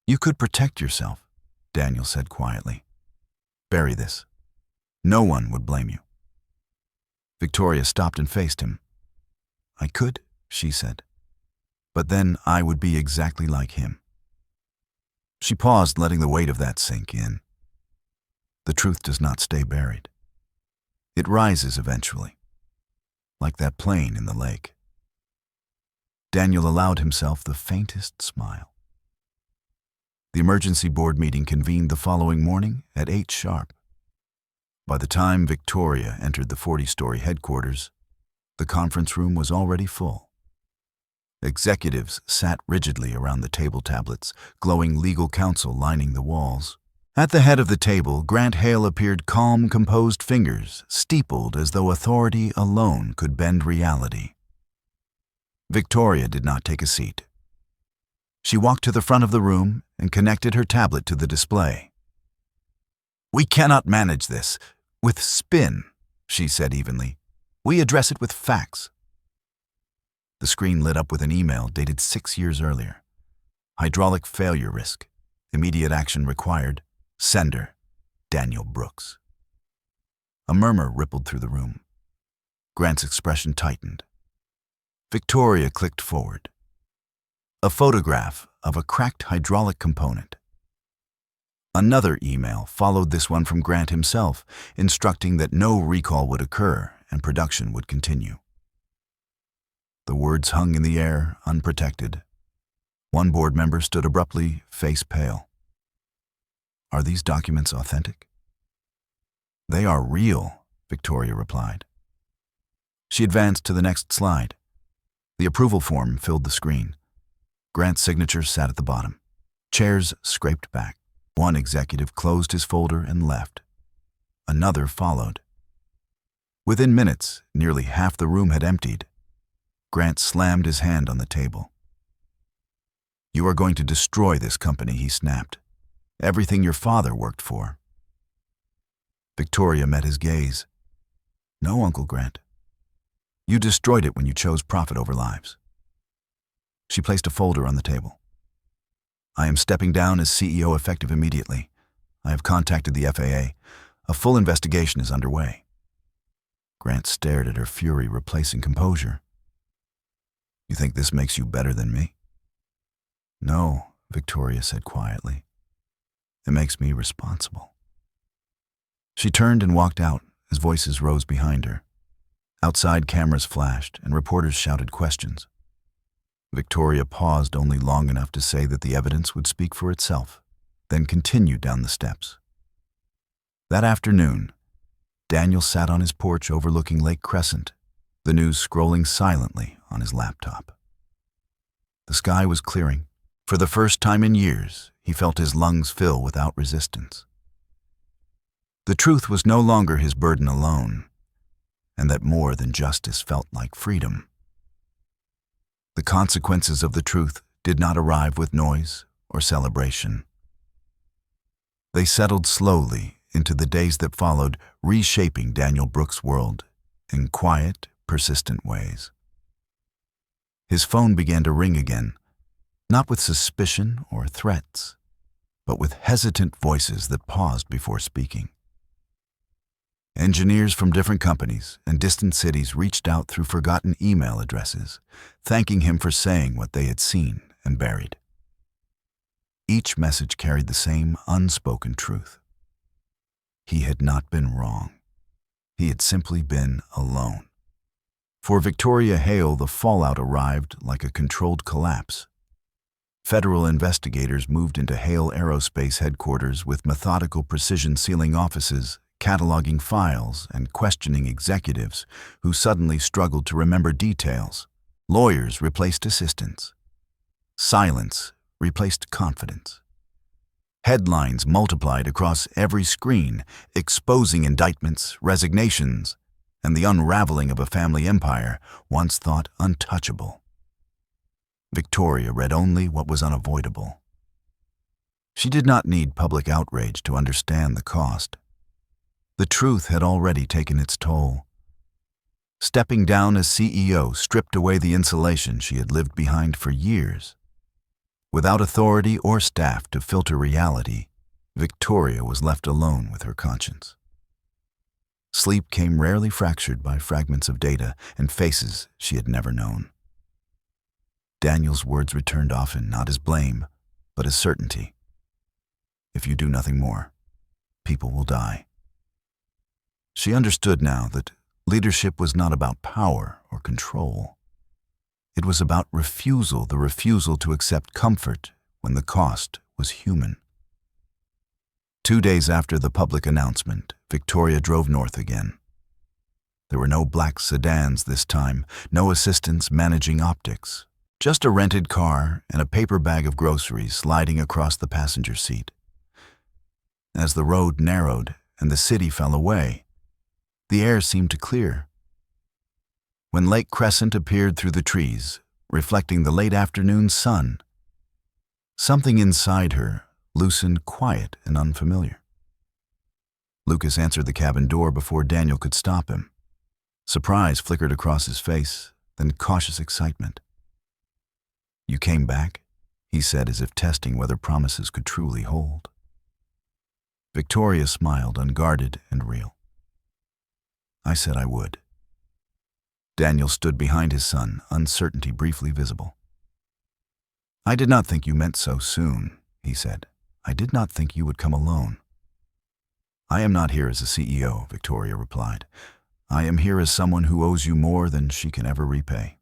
You could protect yourself, Daniel said quietly. Bury this. No one would blame you. Victoria stopped and faced him. I could, she said. But then I would be exactly like him. She paused, letting the weight of that sink in. The truth does not stay buried. It rises eventually, like that plane in the lake. Daniel allowed himself the faintest smile. The emergency board meeting convened the following morning at 8 sharp. By the time Victoria entered the 40-story headquarters, the conference room was already full. Executives sat rigidly around the table tablets, glowing legal counsel lining the walls. At the head of the table, Grant Hale appeared, calm, composed fingers, steepled as though authority alone could bend reality. Victoria did not take a seat. She walked to the front of the room and connected her tablet to the display. We cannot manage this with spin, she said evenly. We address it with facts. The screen lit up with an email dated 6 years earlier. Hydraulic failure risk. Immediate action required. Sender, Daniel Brooks. A murmur rippled through the room. Grant's expression tightened. Victoria clicked forward. A photograph of a cracked hydraulic component. Another email followed this one from Grant himself, instructing that no recall would occur and production would continue. The words hung in the air, unprotected. One board member stood abruptly, face pale. Are these documents authentic? They are real, Victoria replied. She advanced to the next slide. The approval form filled the screen. Grant's signature sat at the bottom. Chairs scraped back. One executive closed his folder and left. Another followed. Within minutes, nearly half the room had emptied. Grant slammed his hand on the table. You are going to destroy this company, he snapped. Everything your father worked for. Victoria met his gaze. No, Uncle Grant. You destroyed it when you chose profit over lives. She placed a folder on the table. I am stepping down as CEO effective immediately. I have contacted the FAA. A full investigation is underway. Grant stared at her, fury replacing composure. You think this makes you better than me? No, Victoria said quietly. It makes me responsible. She turned and walked out as voices rose behind her. Outside, cameras flashed and reporters shouted questions. Victoria paused only long enough to say that the evidence would speak for itself, then continued down the steps. That afternoon, Daniel sat on his porch overlooking Lake Crescent, the news scrolling silently on his laptop. The sky was clearing. For the first time in years, he felt his lungs fill without resistance. The truth was no longer his burden alone, and that more than justice felt like freedom. The consequences of the truth did not arrive with noise or celebration. They settled slowly into the days that followed, reshaping Daniel Brooks' world in quiet, persistent ways. His phone began to ring again, not with suspicion or threats, but with hesitant voices that paused before speaking. Engineers from different companies and distant cities reached out through forgotten email addresses, thanking him for saying what they had seen and buried. Each message carried the same unspoken truth. He had not been wrong. He had simply been alone. For Victoria Hale, the fallout arrived like a controlled collapse. Federal investigators moved into Hale Aerospace headquarters with methodical precision, sealing offices, cataloging files, and questioning executives who suddenly struggled to remember details. Lawyers replaced assistants. Silence replaced confidence. Headlines multiplied across every screen, exposing indictments, resignations, and the unraveling of a family empire once thought untouchable. Victoria read only what was unavoidable. She did not need public outrage to understand the cost. The truth had already taken its toll. Stepping down as CEO stripped away the insulation she had lived behind for years. Without authority or staff to filter reality, Victoria was left alone with her conscience. Sleep came rarely fractured by fragments of data and faces she had never known. Daniel's words returned often, not as blame, but as certainty. If you do nothing more, people will die. She understood now that leadership was not about power or control. It was about refusal, the refusal to accept comfort when the cost was human. 2 days after the public announcement, Victoria drove north again. There were no black sedans this time, no assistants managing optics, just a rented car and a paper bag of groceries sliding across the passenger seat. As the road narrowed and the city fell away, the air seemed to clear. When Lake Crescent appeared through the trees, reflecting the late afternoon sun, something inside her loosened, quiet and unfamiliar. Lucas answered the cabin door before Daniel could stop him. Surprise flickered across his face, then cautious excitement. "You came back?" he said, as if testing whether promises could truly hold. Victoria smiled, unguarded and real. "I said I would." Daniel stood behind his son, uncertainty briefly visible. "I did not think you meant so soon," he said. "I did not think you would come alone." "I am not here as a CEO," Victoria replied. "I am here as someone who owes you more than she can ever repay."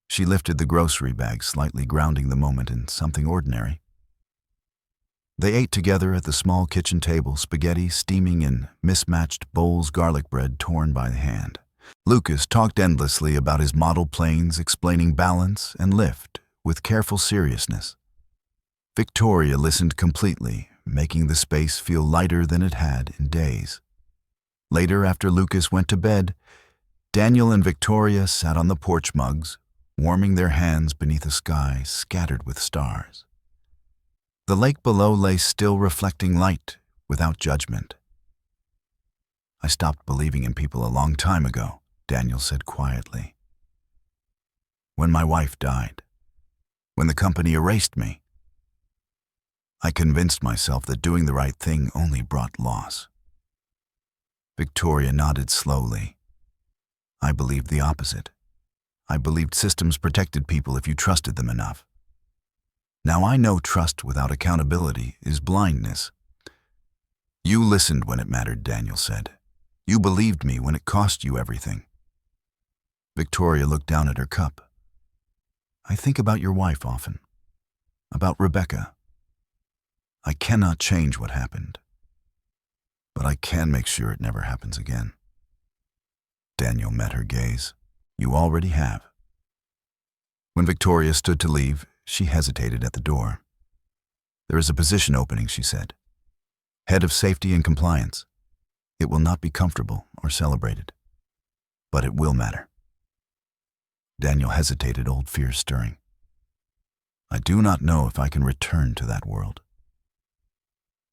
She lifted the grocery bag, slightly grounding the moment in something ordinary. They ate together at the small kitchen table, spaghetti steaming in mismatched bowls, garlic bread torn by hand. Lucas talked endlessly about his model planes, explaining balance and lift with careful seriousness. Victoria listened completely, making the space feel lighter than it had in days. Later, after Lucas went to bed, Daniel and Victoria sat on the porch mugs, warming their hands beneath a sky scattered with stars. The lake below lay still, reflecting light without judgment. "I stopped believing in people a long time ago," Daniel said quietly. "When my wife died, when the company erased me, I convinced myself that doing the right thing only brought loss." Victoria nodded slowly. "I believed the opposite. I believed systems protected people if you trusted them enough. Now I know trust without accountability is blindness. You listened when it mattered, Daniel said. You believed me when it cost you everything. Victoria looked down at her cup. I think about your wife often. About Rebecca. I cannot change what happened, but I can make sure it never happens again. Daniel met her gaze. You already have. When Victoria stood to leave, she hesitated at the door. There is a position opening, she said. Head of Safety and Compliance. It will not be comfortable or celebrated, but it will matter. Daniel hesitated, old fears stirring. I do not know if I can return to that world.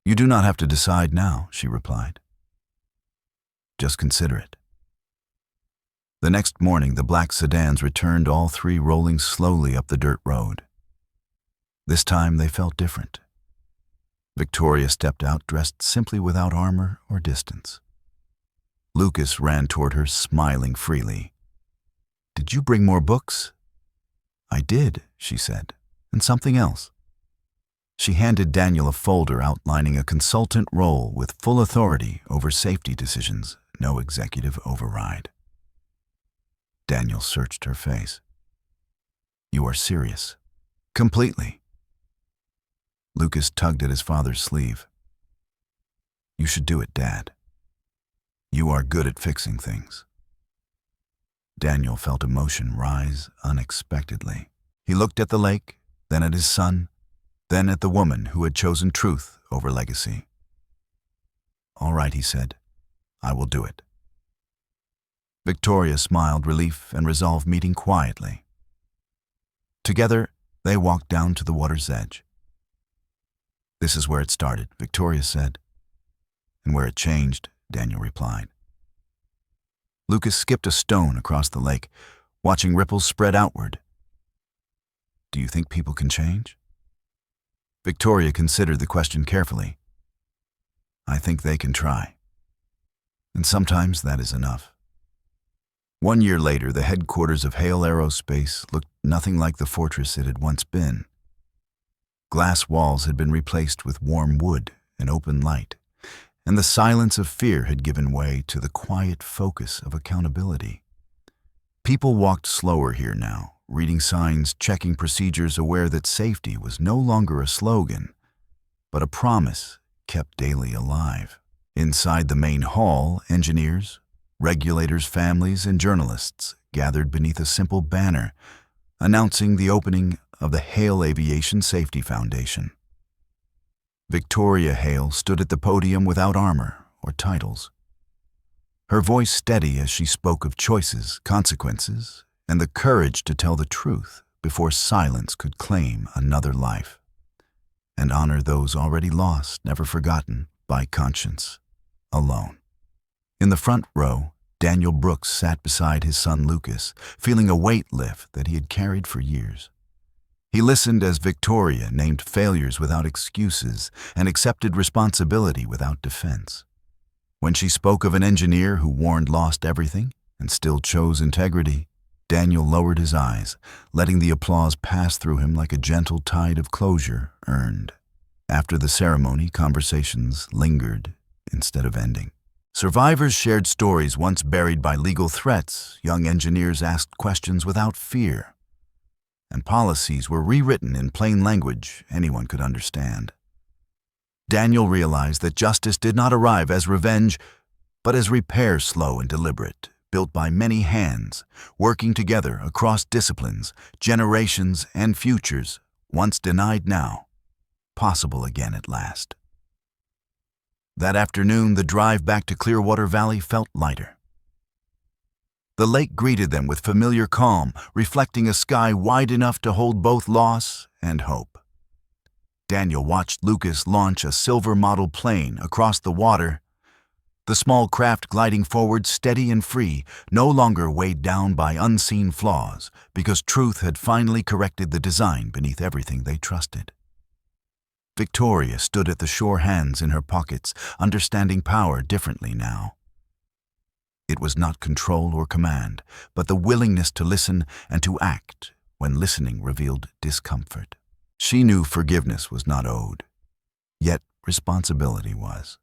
You do not have to decide now, she replied. Just consider it. The next morning, the black sedans returned, all three rolling slowly up the dirt road. This time they felt different. Victoria stepped out dressed simply without armor or distance. Lucas ran toward her, smiling freely. Did you bring more books? I did, she said, and something else. She handed Daniel a folder outlining a consultant role with full authority over safety decisions, no executive override. Daniel searched her face. You are serious? Completely. Lucas tugged at his father's sleeve. You should do it, Dad. You are good at fixing things. Daniel felt emotion rise unexpectedly. He looked at the lake, then at his son, then at the woman who had chosen truth over legacy. All right, he said. I will do it. Victoria smiled, relief and resolve meeting quietly. Together, they walked down to the water's edge. This is where it started, Victoria said. And where it changed, Daniel replied. Lucas skipped a stone across the lake, watching ripples spread outward. Do you think people can change? Victoria considered the question carefully. I think they can try. And sometimes that is enough. 1 year later, the headquarters of Hale Aerospace looked nothing like the fortress it had once been. Glass walls had been replaced with warm wood and open light, and the silence of fear had given way to the quiet focus of accountability. People walked slower here now, reading signs, checking procedures, aware that safety was no longer a slogan, but a promise kept daily alive. Inside the main hall, engineers, regulators, families, and journalists gathered beneath a simple banner announcing the opening of the Hale Aviation Safety Foundation. Victoria Hale stood at the podium without armor or titles. Her voice steady as she spoke of choices, consequences, and the courage to tell the truth before silence could claim another life, and honor those already lost, never forgotten, by conscience, alone. In the front row, Daniel Brooks sat beside his son Lucas, feeling a weight lift that he had carried for years. He listened as Victoria named failures without excuses and accepted responsibility without defense. When she spoke of an engineer who warned lost everything and still chose integrity, Daniel lowered his eyes, letting the applause pass through him like a gentle tide of closure earned. After the ceremony, conversations lingered instead of ending. Survivors shared stories once buried by legal threats. Young engineers asked questions without fear. And policies were rewritten in plain language anyone could understand. Daniel realized that justice did not arrive as revenge, but as repair, slow and deliberate, built by many hands, working together across disciplines, generations, and futures, once denied now, possible again at last. That afternoon, the drive back to Clearwater Valley felt lighter. The lake greeted them with familiar calm, reflecting a sky wide enough to hold both loss and hope. Daniel watched Lucas launch a silver model plane across the water, the small craft gliding forward steady and free, no longer weighed down by unseen flaws, because truth had finally corrected the design beneath everything they trusted. Victoria stood at the shore, hands in her pockets, understanding power differently now. It was not control or command, but the willingness to listen and to act when listening revealed discomfort. She knew forgiveness was not owed, yet responsibility was.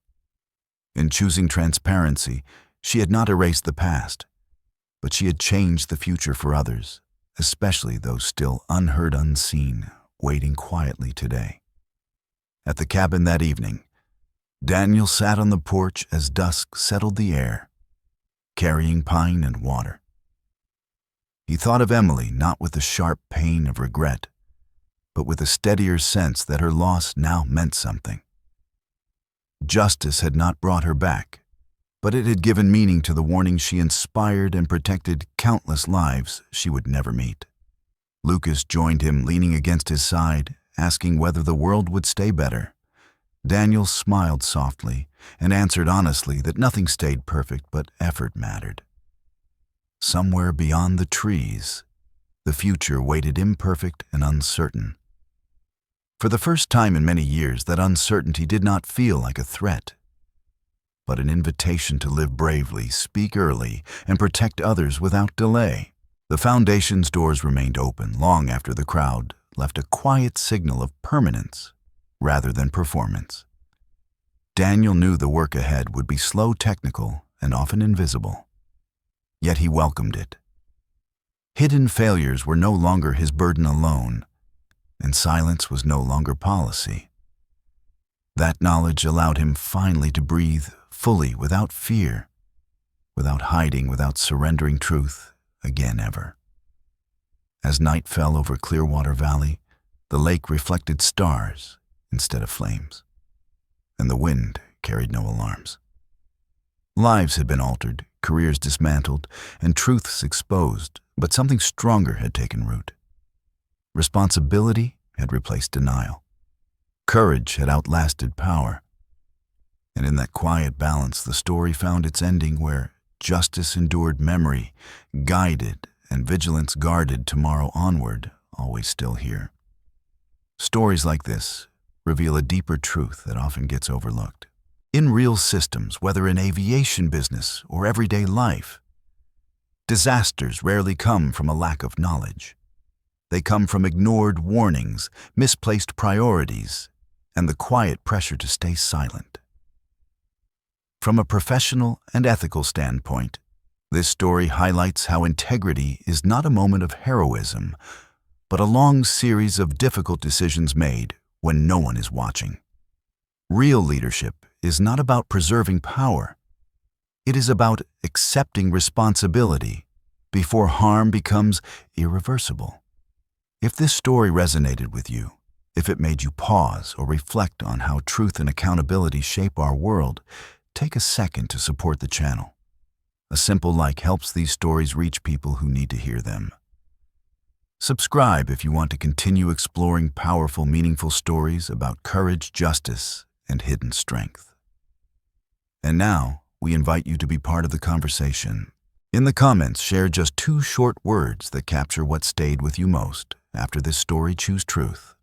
In choosing transparency, she had not erased the past, but she had changed the future for others, especially those still unheard, unseen, waiting quietly today. At the cabin that evening, Daniel sat on the porch as dusk settled the air, carrying pine and water. He thought of Emily not with the sharp pain of regret, but with a steadier sense that her loss now meant something. Justice had not brought her back, but it had given meaning to the warning she inspired and protected countless lives she would never meet. Lucas joined him, leaning against his side, asking whether the world would stay better. Daniel smiled softly and answered honestly that nothing stayed perfect, but effort mattered. Somewhere beyond the trees, the future waited imperfect and uncertain. For the first time in many years, that uncertainty did not feel like a threat, but an invitation to live bravely, speak early, and protect others without delay. The foundation's doors remained open long after the crowd left a quiet signal of permanence rather than performance. Daniel knew the work ahead would be slow, technical, and often invisible. Yet he welcomed it. Hidden failures were no longer his burden alone, and silence was no longer policy. That knowledge allowed him finally to breathe fully, without fear, without hiding, without surrendering truth again ever. As night fell over Clearwater Valley, the lake reflected stars instead of flames, and the wind carried no alarms. Lives had been altered, careers dismantled, and truths exposed, but something stronger had taken root. Responsibility had replaced denial. Courage had outlasted power. And in that quiet balance, the story found its ending where justice endured memory, guided, and vigilance guarded tomorrow onward, always still here. Stories like this reveal a deeper truth that often gets overlooked. In real systems, whether in aviation business or everyday life, disasters rarely come from a lack of knowledge. They come from ignored warnings, misplaced priorities, and the quiet pressure to stay silent. From a professional and ethical standpoint, this story highlights how integrity is not a moment of heroism, but a long series of difficult decisions made when no one is watching. Real leadership is not about preserving power. It is about accepting responsibility before harm becomes irreversible. If this story resonated with you, if it made you pause or reflect on how truth and accountability shape our world, take a second to support the channel. A simple like helps these stories reach people who need to hear them. Subscribe if you want to continue exploring powerful, meaningful stories about courage, justice, and hidden strength. And now, we invite you to be part of the conversation. In the comments, share just 2 short words that capture what stayed with you most after this story. Choose truth.